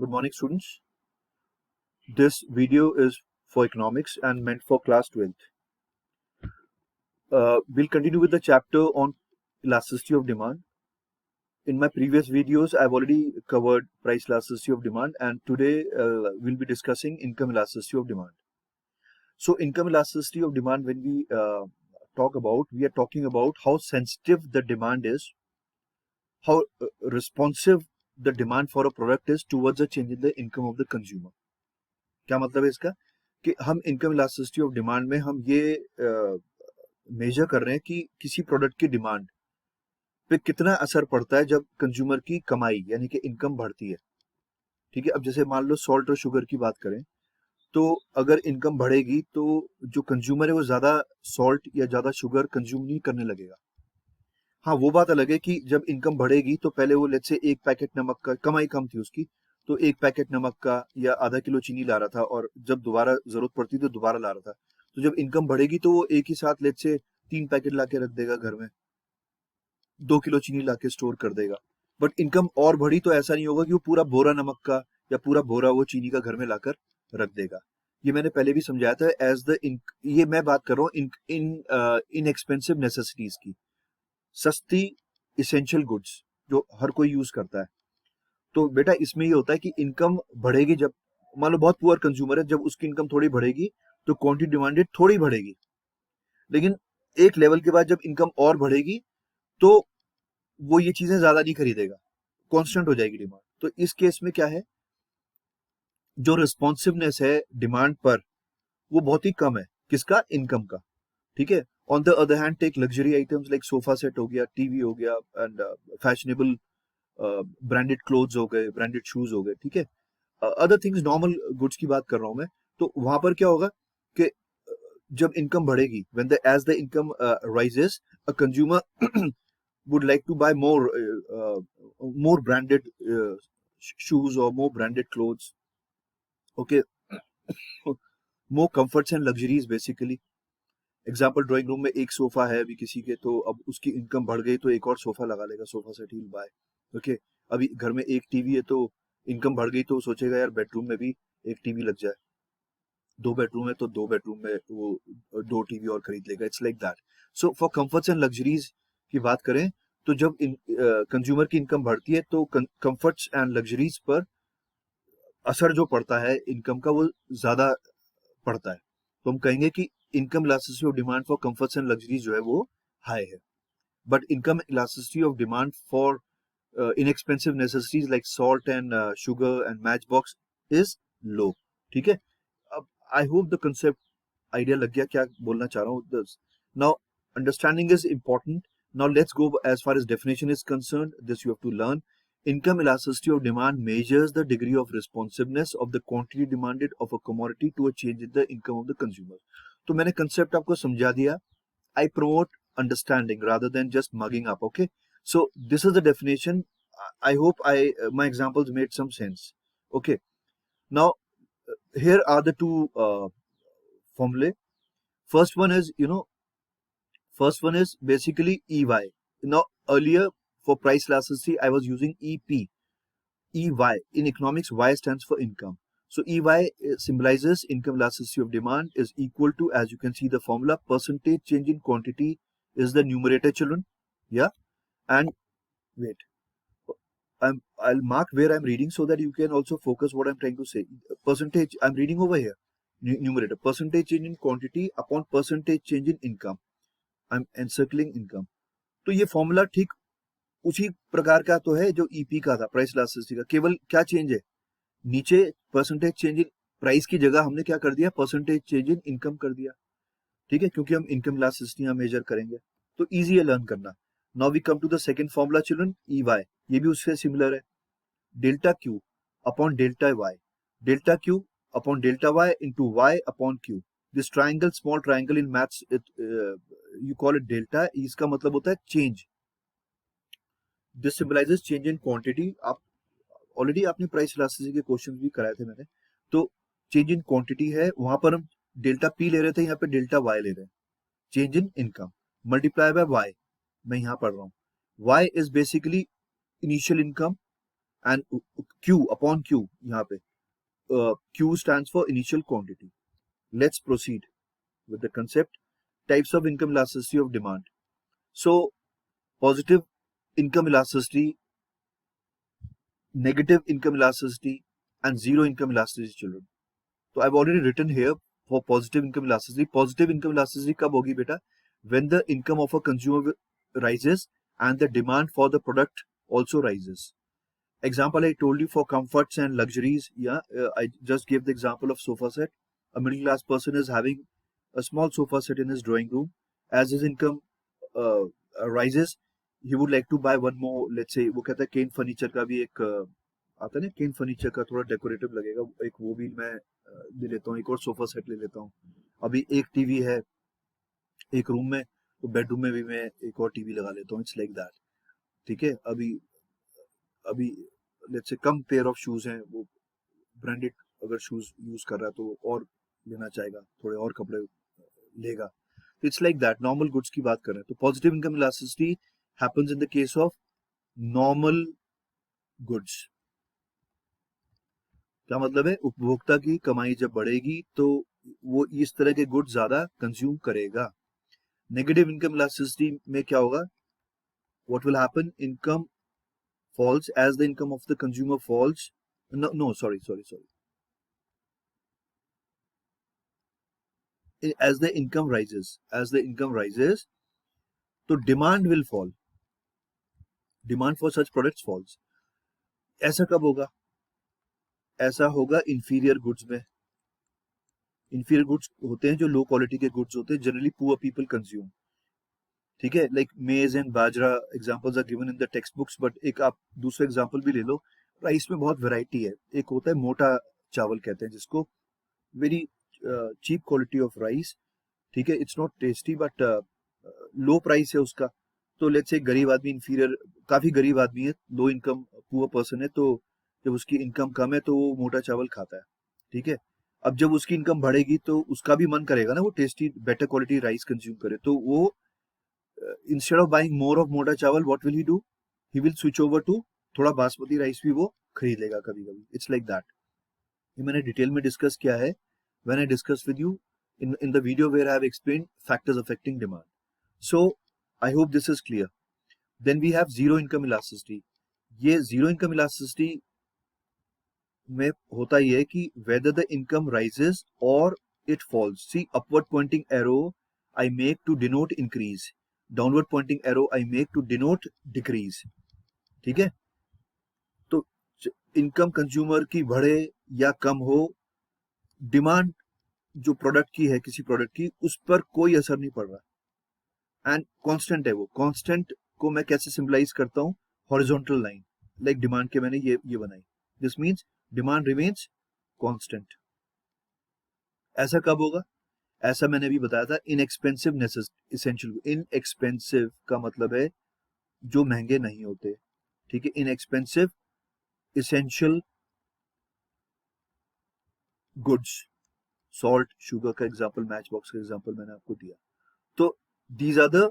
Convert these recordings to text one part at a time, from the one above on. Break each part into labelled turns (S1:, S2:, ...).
S1: Good morning, students. This video is for economics and meant for class 12th. We'll continue with the chapter on elasticity of demand. In my previous videos, I've already covered price elasticity of demand, and today we'll be discussing income elasticity of demand. So, income elasticity of demand, when we talk about, we are talking about how sensitive the demand is, how responsive the demand for a product is towards a change in the income of the consumer. क्या मतलब है इसका कि हम income elasticity of demand में हम ये major कर रहे हैं कि किसी प्रोडक्ट की डिमांड पे कितना असर पड़ता है जब कंज्यूमर की कमाई यानी कि इनकम बढ़ती है। ठीक है, अब जैसे मान लो सॉल्ट और शुगर की बात करें, तो अगर इनकम बढ़ेगी तो जो कंज्यूमर है वो ज्यादा सॉल्ट या ज्यादा शुगर कंज्यूम नहीं करने लगेगा। हाँ, वो बात अलग है कि जब इनकम बढ़ेगी तो पहले वो लेट्स से एक पैकेट नमक का कमाई कम थी उसकी, तो एक पैकेट नमक का या आधा किलो चीनी ला रहा था और जब दोबारा जरूरत पड़ती तो दोबारा ला रहा था। तो जब इनकम बढ़ेगी तो वो एक ही साथ लेट्स से 3 पैकेट ला के रख देगा घर में, 2 किलो चीनी ला के स्टोर कर देगा। बट इनकम और बढ़ी तो ऐसा नहीं होगा कि वो पूरा बोरा नमक का या पूरा बोरा वो चीनी का घर में लाकर रख देगा। ये मैंने पहले भी समझाया था। ये मैं बात कर रहा हूँ इन एक्सपेंसिव नेसेसिटीज की, सस्ती इसेंशियल गुड्स जो हर कोई यूज करता है। तो बेटा इसमें ये होता है कि इनकम बढ़ेगी, जब मान लो बहुत पुअर कंज्यूमर है, जब उसकी इनकम थोड़ी बढ़ेगी तो क्वांटिटी डिमांडेड थोड़ी बढ़ेगी, लेकिन एक लेवल के बाद जब इनकम और बढ़ेगी तो वो ये चीजें ज्यादा नहीं खरीदेगा, कांस्टेंट हो जाएगी डिमांड। तो इस केस में क्या है, जो रिस्पॉन्सिवनेस है डिमांड पर वो बहुत ही कम है, किसका, इनकम का। ठीक है, on the other hand take luxury items like sofa set हो गया, टीवी हो गया एंड फैशनेबल ब्रांडेड क्लोथ्स हो गए, ब्रांडेड शूज हो गए। ठीक है, अदर थिंग्स, नॉर्मल गुड्स की बात कर रहा हूं मैं। तो वहां पर क्या होगा कि जब इनकम बढ़ेगी, when the age the income rises, a consumer would like to buy more branded shoes or more branded clothes. Okay, more comforts and luxuries basically. Example, drawing room में एक सोफा है अभी किसी के, तो अब उसकी इनकम बढ़ गई तो एक और सोफा लगा लेगा, सोफा सेट ही बाय। ओके, अभी घर में एक टीवी है तो इनकम बढ़ गई तो सोचेगा यार बेडरूम में भी एक टीवी लग जाए, 2 बेडरूम है तो 2 बेडरूम में वो 2 टीवी और खरीद लेगा। It's like that. So for comforts and luxuries की बात करें तो जब कंज्यूमर की इनकम बढ़ती है तो कंफर्ट्स एंड लग्जरीज पर असर जो पड़ता है इनकम का वो ज्यादा पड़ता है। तो हम कहेंगे कि income elasticity of demand for comforts and luxuries जो है वो हाई है, but income elasticity of demand for inexpensive necessities like salt and sugar and matchbox is low. ठीक है, अब I hope the concept idea लग गया क्या बोलना चाह रहा हूँ। Now understanding is important. Now let's go as far as definition is concerned. This you have to learn. Income elasticity of demand measures the degree of responsiveness of the quantity demanded of a commodity to a change in the income of the consumer. तो मैंने concept आपको समझा दिया। I promote understanding rather than just mugging up. Okay, so this is the definition. I hope my examples made some sense. Okay, now here are the two formulae. First one is, first one is basically EY. Now earlier for price elasticity I was using EP. EY in economics, Y stands for income. So EY symbolizes income elasticity of demand is equal to, as you can see the formula, percentage change in quantity is the numerator, children. Yeah, and wait, I'll mark where I'm reading so that you can also focus what I'm trying to say. Percentage, I'm reading over here. Numerator, percentage change in quantity upon percentage change in income. I'm encircling income. तो ये formula ठीक उसी प्रकार का तो है जो EP का था, प्राइस इलास्टिसिटी का। केवल क्या चेंज है, नीचे परसेंटेज चेंज इन प्राइस की जगह हमने क्या कर दिया, परसेंटेज चेंज इन इनकम कर दिया। ठीक है, क्योंकि हम इनकम इलास्टिसिटी यहाँ मेजर करेंगे तो इजी है लर्न करना। Now we come to the second formula children, E Y. ये भी उससे सिमिलर है, delta Q upon delta Y, delta Q upon delta Y into Y upon Q. This triangle, small triangle in maths you call it delta, इसका मतलब होता है change. This symbolises change in quantity. आप already आपने price elasticity के question भी कराए थे मैंने, तो चेंज इन क्वांटिटी है, वहां पर हम डेल्टा पी ले रहे थे, यहाँ पे डेल्टा वाई ले रहे हैं। Change in income multiply by Y, मैं यहाँ पढ़ रहा हूँ। Y is basically initial income and Q upon Q यहाँ पे Q stands for initial quantity. Let's proceed with the concept. Types of income elasticity of demand. So positive income elasticity, negative income elasticity, and zero income elasticity, children. So I've already written here for positive income elasticity. Positive income elasticity कब होगी बेटा? When the income of a consumer rises and the demand for the product also rises. Example I told you for comforts and luxuries. Yeah, I just gave the example of sofa set. A middle class person is having a small sofa set in his drawing room. As his income uh, rises, he would like to buy one more. Let's say वो कहता है केन furniture का भी एक आता है ना, केन furniture का थोड़ा डेकोरेटिव लगेगा, एक वो भी मैं ले लेता हूँ, एक और सोफा सेट ले लेता हूँ. अभी एक टीवी है एक रूम में, तो बेडरूम में भी मैं एक और टीवी लगा लेता हूँ. It's like that. ठीक है. अभी अभी let's say come pair of shoes हैं, वो ब्रांडेड अगर शूज यूज कर रहा है तो वो और लेना चाहेगा, थोड़े और कपड़े लेगा. It's like that. Normal goods की बात कर रहे हैं. तो positive income elasticity happens in the case of normal goods. क्या मतलब है? उपभोक्ता की कमाई जब बढ़ेगी तो वो इस तरह के गुड्स ज्यादा कंज्यूम करेगा. नेगेटिव इनकम इलास्टिसिटी में क्या होगा? What will happen? Income falls as the income of the consumer falls. No, sorry. As the income rises, तो demand will fall. Demand for such products falls. ऐसा कब होगा? ऐसा होगा inferior goods में. Inferior goods होते हैं जो low quality के goods होते हैं, generally poor people consume. ठीक है. Like maize and bajra examples are given in the textbooks, but एक आप दूसरा example भी ले लो. राइस में बहुत वैरायटी है. एक होता है मोटा चावल कहते हैं जिसको, very cheap quality of rice. ठीक है. It's not tasty but low price है उसका. तो लेट्स से गरीब आदमी, इंफीरियर, काफी गरीब आदमी है, लो इनकम पुअर पर्सन है, तो जब उसकी इनकम कम है तो वो मोटा चावल खाता है. ठीक है. अब जब उसकी इनकम बढ़ेगी तो उसका भी मन करेगा ना वो tasty better quality rice consume करे. तो वो instead of buying more of मोटा चावल, what will he do? He will switch over to थोड़ा बासमती राइस भी वो खरीद लेगा कभी कभी. It's like that. ये मैंने डिटेल में डिस्कस किया है when I discussed with you in the video where I have explained factors affecting demand. So I hope this is clear. Then we have zero income elasticity. ये zero income elasticity में होता ये है कि whether the income rises or it falls. See, upward pointing arrow I make to denote increase. Downward pointing arrow I make to denote decrease. ठीक है. तो income consumer की बढ़े या कम हो, डिमांड जो प्रोडक्ट की है, किसी प्रोडक्ट की, उस पर कोई असर नहीं पड़ रहा. एंड कांस्टेंट है वो. कांस्टेंट को मैं कैसे सिंबलाइज करता हूँ? Horizontal line. लाइक डिमांड के मैंने ये बनाई. This means demand remains constant. ऐसा कब होगा? ऐसा मैंने भी बताया था. Inexpensive necessity, essential. इनएक्सपेंसिव का मतलब है जो महंगे नहीं होते. ठीक है. Inexpensive essential goods. Salt, sugar का एग्जांपल, मैच बॉक्स का एग्जांपल मैंने आपको दिया. तो these are the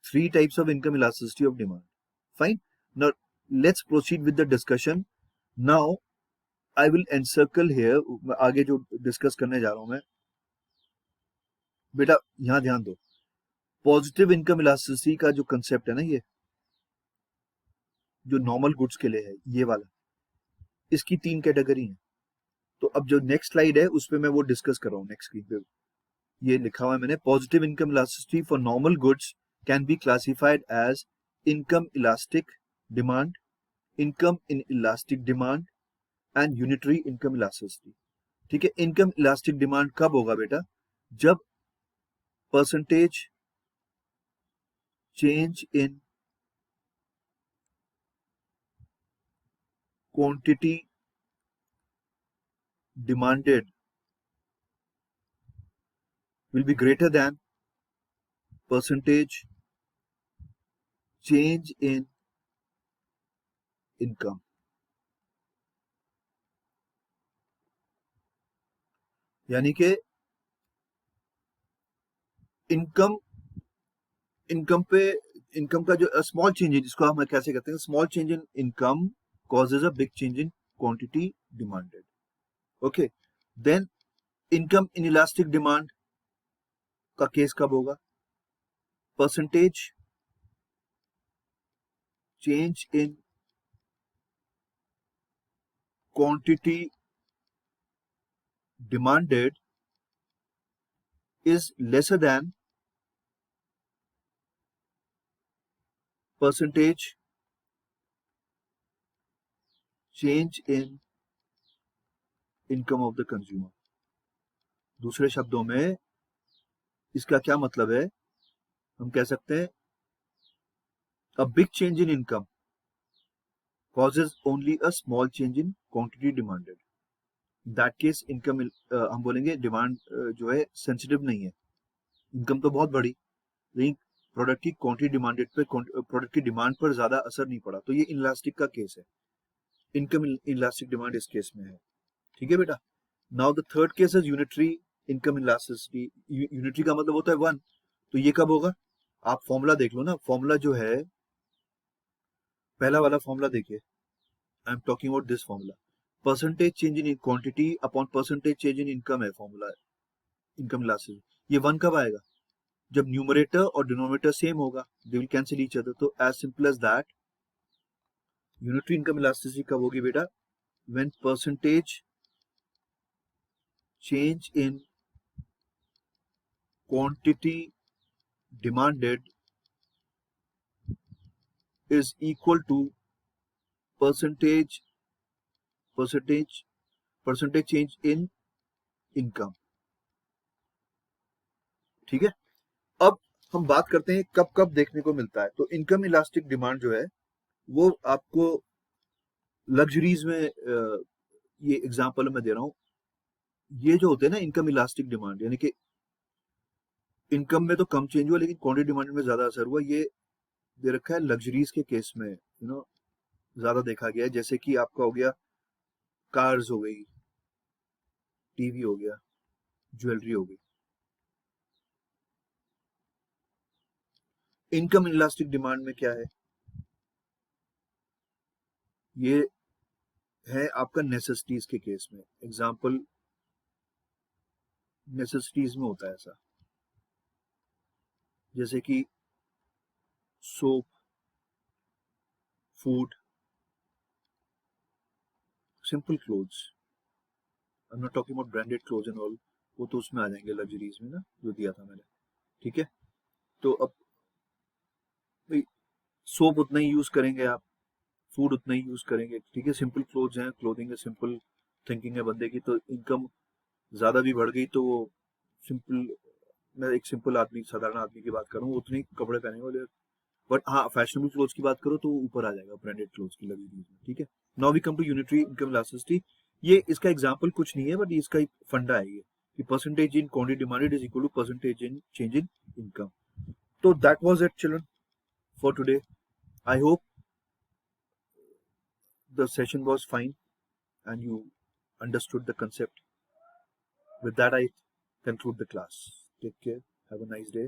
S1: three types of income elasticity of demand. Fine. Now let's proceed with the discussion. Now I will encircle here. आगे जो discuss करने जा रहा हूं मैं, बेटा यहां ध्यान दो. पॉजिटिव इनकम इलास्टिसिटी का जो कंसेप्ट है ना, ये जो नॉर्मल गुड्स के लिए है, ये वाला, इसकी 3 कैटेगरी है. तो अब जो नेक्स्ट स्लाइड है उस पर मैं वो डिस्कस कर रहा हूँ. नेक्स्ट स्क्रीन पे ये लिखा हुआ है मैंने. Positive income elasticity for normal goods can be classified as income elastic demand, income inelastic demand and unitary income elasticity. ठीक है. इनकम इलास्टिक डिमांड कब होगा बेटा? जब percentage change in quantity demanded will be greater than percentage change in income. यानी कि income income पे income का जो स्मॉल चेंज है, जिसको हम कैसे कहते हैं, small change in income causes a big change in quantity demanded. Okay, then income inelastic demand का केस कब होगा? Percentage change in quantity demanded is lesser than percentage change in income of the consumer. दूसरे शब्दों में इसका क्या मतलब है? हम कह सकते हैं a big change in income causes only a small change in quantity demanded. That case income हम बोलेंगे डिमांड जो है सेंसिटिव नहीं है. इनकम तो बहुत बढ़ी लेकिन प्रोडक्ट की क्वांटिटी डिमांडेड पे प्रोडक्ट की डिमांड पर ज्यादा असर नहीं पड़ा, तो ये इनलास्टिक का केस है. इनकम इनलास्टिक डिमांड इस केस में है. ठीक है बेटा. Now the third case is unitary income elasticity. Unitary का मतलब होता है वन. तो ये कब होगा? आप फॉर्मूला देख लो ना. फॉर्मूला जो है पहला वाला फॉर्मूला देखिए. I am talking about this formula. Percentage change in quantity upon percentage change in income है फॉर्मूला. इनकम इलास्टिसिटी ये वन कब आएगा? जब न्यूमरेटर और डिनोमिनेटर सेम होगा. They will cancel each other. तो as simple as that unitary income elasticity कब होगी बेटा? When percentage change in quantity demanded is equal to percentage change in income. ठीक है. अब हम बात करते हैं कब कब देखने को मिलता है. तो इनकम इलास्टिक डिमांड जो है वो आपको लग्जरीज में ये एग्जांपल मैं दे रहा हूं. ये जो होते हैं ना इनकम इलास्टिक डिमांड, यानी कि इनकम में तो कम चेंज हुआ लेकिन क्वांटिटी डिमांड में ज्यादा असर हुआ, ये दे रखा है लग्जरीज के केस में. ज्यादा देखा गया है. जैसे कि आपका हो गया कार्स हो गई, टीवी हो गया, ज्वेलरी हो गई. इनकम इलास्टिक डिमांड में क्या है? ये है आपका नेसेसिटीज के केस में. एग्जांपल नेसेसिटीज में होता है ऐसा, जैसे कि soap, food, simple clothes. I am not talking about branded clothes and all, वो तो उसमें आ जाएंगे लग्जरीज में ना, जो दिया था मैंने. ठीक है. तो अब सोप उतना ही यूज करेंगे आप, फूड उतना ही यूज करेंगे. ठीक है. सिंपल क्लोथ्स हैं, क्लोथिंग है, सिंपल थिंकिंग है बंदे की, तो इनकम ज्यादा भी बढ़ गई तो वो सिंपल, मैं एक सिंपल आदमी, साधारण आदमी की बात करूँ, उतने कपड़े पहने वाले. बट हाँ, फैशनेबल क्लोथ्स की बात करो तो ऊपर आ जाएगा ब्रांडेड क्लोथ्स की लगी. ठीक है. Now we come to unitary income elasticity. ये इसका एग्जांपल कुछ नहीं है बट इसका एक फंडा है ये कि percentage in quantity demanded is equal to percentage in change in income. तो that was it children for today. I hope the session was fine and you understood the concept. With that, I conclude the class. Take care. Have a nice day.